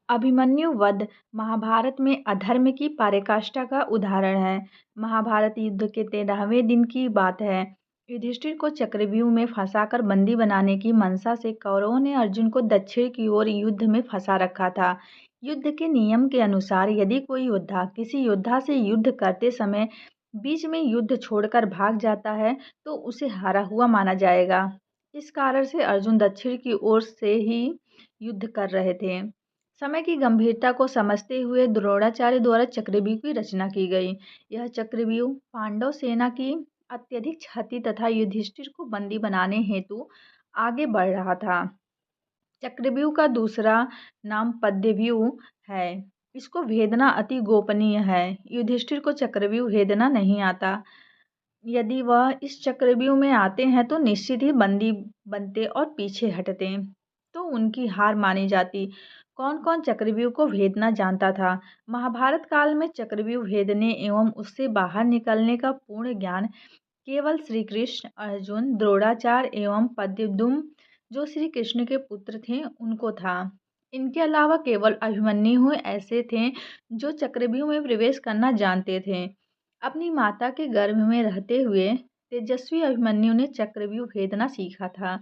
अभिमन्यु वध महाभारत में अधर्म की पराकाष्ठा का उदाहरण है। महाभारत युद्ध के 13वें दिन की बात है। युधिष्ठिर को चक्रव्यूह में फंसाकर बंदी बनाने की मंशा से कौरवों ने अर्जुन को दक्षिण की ओर युद्ध में फंसा रखा था। युद्ध के नियम के अनुसार यदि कोई योद्धा किसी योद्धा से युद्ध करते समय बीच में युद्ध छोड़कर भाग जाता है तो उसे हारा हुआ माना जाएगा। इस कारण से अर्जुन दक्षिण की ओर से ही युद्ध कर रहे थे। समय की गंभीरता को समझते हुए द्रोणाचार्य द्वारा चक्रव्यूह की रचना की गई। यह चक्रव्यूह पांडव सेना की अत्यधिक क्षति तथा युधिष्ठिर को बंदी बनाने हेतु आगे बढ़ रहा था। चक्रव्यूह का दूसरा नाम पद्यव्यूह है। इसको भेदना अति गोपनीय है। युधिष्ठिर को चक्रव्यूह भेदना नहीं आता। यदि वह इस चक्रव्यूह में आते हैं तो निश्चित ही बंदी बनते और पीछे हटते, तो उनकी हार मानी जाती। कौन कौन चक्रव्यूह को भेदना जानता था? महाभारत काल में चक्रव्यूह भेदने एवं उससे बाहर निकलने का पूर्ण ज्ञान केवल श्री कृष्ण, अर्जुन, द्रोणाचार्य एवं प्रद्युम्न जो श्री कृष्ण के पुत्र थे उनको था। इनके अलावा केवल अभिमन्यु ऐसे थे जो चक्रव्यूह में प्रवेश करना जानते थे। अपनी माता के गर्भ में रहते हुए तेजस्वी अभिमन्यु ने चक्रव्यूह भेदना सीखा था।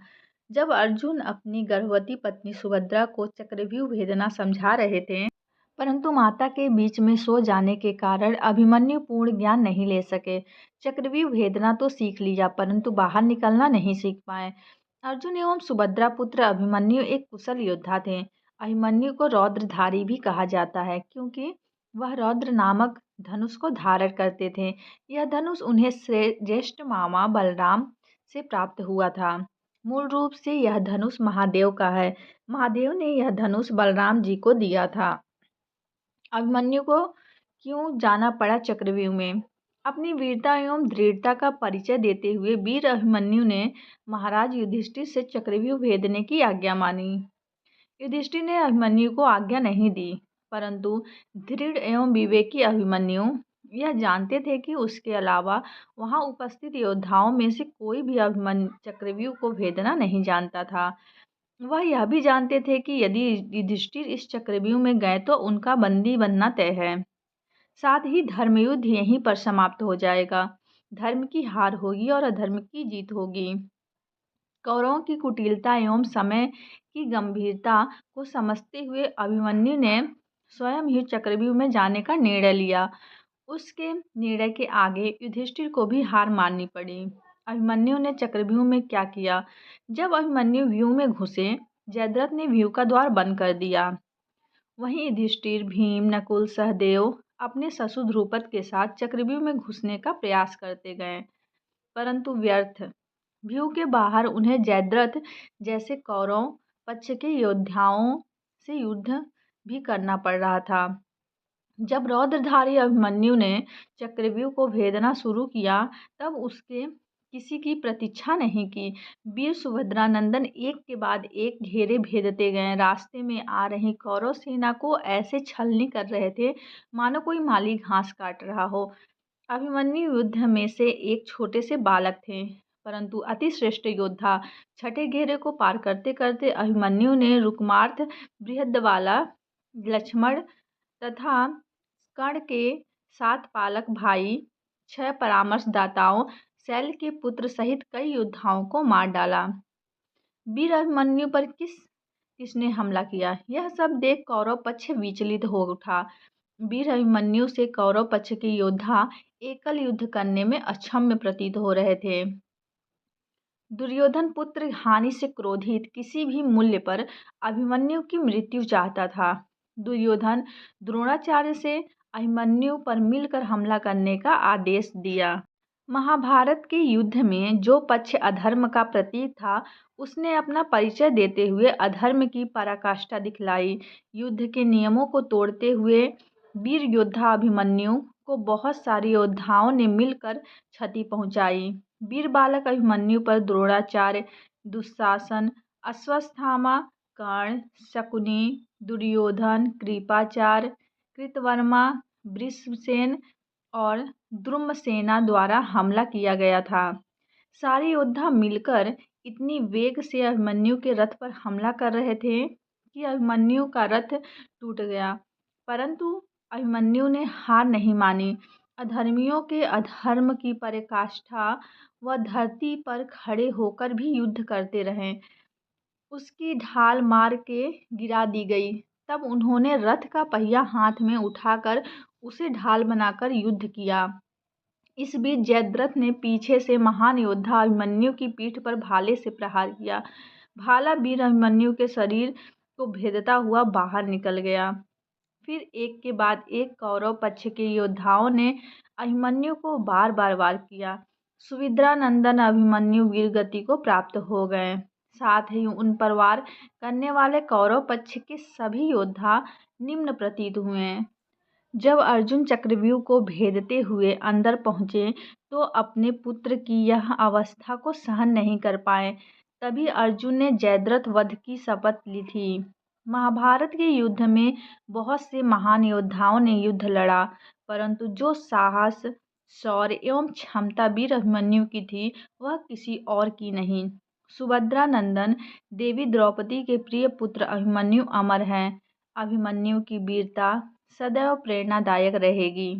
जब अर्जुन अपनी गर्भवती पत्नी सुभद्रा को चक्रव्यूह भेदना समझा रहे थे, परंतु माता के बीच में सो जाने के कारण अभिमन्यु पूर्ण ज्ञान नहीं ले सके। चक्रव्यूह भेदना तो सीख लिया परंतु बाहर निकलना नहीं सीख पाए। अर्जुन एवं सुभद्रा पुत्र अभिमन्यु एक कुशल योद्धा थे। अभिमन्यु को रौद्रधारी भी कहा जाता है क्योंकि वह रौद्र नामक धनुष को धारण करते थे। यह धनुष उन्हें ज्येष्ठ मामा बलराम से प्राप्त हुआ था। मूल रूप से यह धनुष महादेव का है। महादेव ने यह धनुष बलराम जी को दिया था। अभिमन्यु को क्यों जाना पड़ा चक्रव्यूह में? अपनी वीरता एवं दृढ़ता का परिचय देते हुए वीर अभिमन्यु ने महाराज युधिष्ठिर से चक्रव्यूह भेदने की आज्ञा मानी। युधिष्ठिर ने अभिमन्यु को आज्ञा नहीं दी, परंतु दृढ़ एवं विवेकी अभिमन्यु यह जानते थे कि उसके अलावा वहां उपस्थित योद्धाओं में से कोई भी अभिमन्यु चक्रव्यूह को भेदना नहीं जानता था। वह यह भी जानते थे कि यदि युधिष्ठिर इस चक्रव्यूह में गए तो उनका बंदी बनना तय है। साथ ही धर्मयुद्ध यहीं पर समाप्त हो जाएगा। धर्म की हार होगी और अधर्म की जीत होगी। कौरवों की कुटिलता एवं समय की गंभीरता को समझते हुए अभिमन्यु ने स्वयं ही चक्रव्यूह में जाने का निर्णय लिया। उसके निर्णय के आगे युधिष्ठिर को भी हार माननी पड़ी। अभिमन्यु ने चक्रव्यूह में क्या किया? जब अभिमन्यु व्यूह में घुसे, जयद्रथ ने व्यूह का द्वार बंद कर दिया। वहीं युधिष्ठिर, भीम, नकुल, सहदेव अपने ससुर द्रुपद के साथ चक्रव्यूह में घुसने का प्रयास करते गए, परंतु व्यर्थ। व्यूह के बाहर उन्हें जयद्रथ जैसे कौरव पक्ष के योद्धाओं से युद्ध भी करना पड़ रहा था। जब रौद्रधारी अभिमन्यु ने चक्रव्यूह को भेदना शुरू किया तब उसके किसी की प्रतीक्षा नहीं की। वीर सुभद्रा नंदन एक के बाद एक घेरे भेदते गए। रास्ते में आ रही कौरव सेना को ऐसे छलनी कर रहे थे मानो कोई माली घास काट रहा हो। अभिमन्यु युद्ध में से एक छोटे से बालक थे, परंतु अति श्रेष्ठ योद्धा। छठे घेरे को पार करते करते अभिमन्यु ने रुकमार्थ, बृहद्वाला, लक्ष्मण तथा कर्ण के 7 पालक भाई, 6 परामर्शदाताओं, शैल के पुत्र सहित कई योद्धाओं को मार डाला। वीर अभिमन्यु पर किसने हमला किया? यह सब देख कौरव पक्ष विचलित हो उठा। वीर अभिमन्यु से कौरव पक्ष के योद्धा एकल युद्ध करने में अक्षम प्रतीत हो रहे थे। दुर्योधन पुत्र हानि से क्रोधित किसी भी मूल्य पर अभिमन्यु की मृत्यु चाहता था। दुर्योधन द्रोणाचार्य से अभिमन्यु पर मिलकर हमला करने का आदेश दिया। महाभारत के युद्ध में जो पक्ष अधर्म का प्रतीक था उसने अपना परिचय देते हुए अधर्म की पराकाष्ठा दिखलाई। युद्ध के नियमों को तोड़ते हुए वीर योद्धा अभिमन्यु को बहुत सारे योद्धाओं ने मिलकर क्षति पहुंचाई। वीर बालक अभिमन्यु पर द्रोणाचार्य, दुशासन, अश्वत्थामा, कर्ण, शकुनि, दुर्योधन, कृपाचार्य, कृतवर्मा, वृषसेन और द्रुमसेना द्वारा हमला किया गया था। सारे योद्धा मिलकर इतनी वेग से अभिमन्यु के रथ पर हमला कर रहे थे कि अभिमन्यु का रथ टूट गया, परंतु अभिमन्यु ने हार नहीं मानी। अधर्मियों के अधर्म की पराकाष्ठा वह धरती पर खड़े होकर भी युद्ध करते रहे। उसकी ढाल मार के गिरा दी गई। तब उन्होंने रथ का पहिया हाथ में उठाकर उसे ढाल बनाकर युद्ध किया। इस बीच जयद्रथ ने पीछे से महान योद्धा अभिमन्यु की पीठ पर भाले से प्रहार किया। भाला वीर अभिमन्यु के शरीर को भेदता हुआ बाहर निकल गया। फिर एक के बाद एक कौरव पक्ष के योद्धाओं ने अभिमन्यु को बार बार वार किया। सुभद्रा नंदन अभिमन्यु वीर गति को प्राप्त हो गए। साथ ही उन पर वार करने वाले कौरव पक्ष के सभी योद्धा निम्न प्रतीत हुए। जब अर्जुन चक्रव्यूह को भेदते हुए अंदर पहुंचे तो अपने पुत्र की यह अवस्था को सहन नहीं कर पाए। तभी अर्जुन ने जयद्रथ वध की शपथ ली थी। महाभारत के युद्ध में बहुत से महान योद्धाओं ने युद्ध लड़ा, परंतु जो साहस, शौर्य एवं क्षमता वीर अभिमन्यु की थी वह किसी और की नहीं। सुभद्रा नंदन देवी द्रौपदी के प्रिय पुत्र अभिमन्यु अमर हैं। अभिमन्यु की वीरता सदैव प्रेरणादायक रहेगी।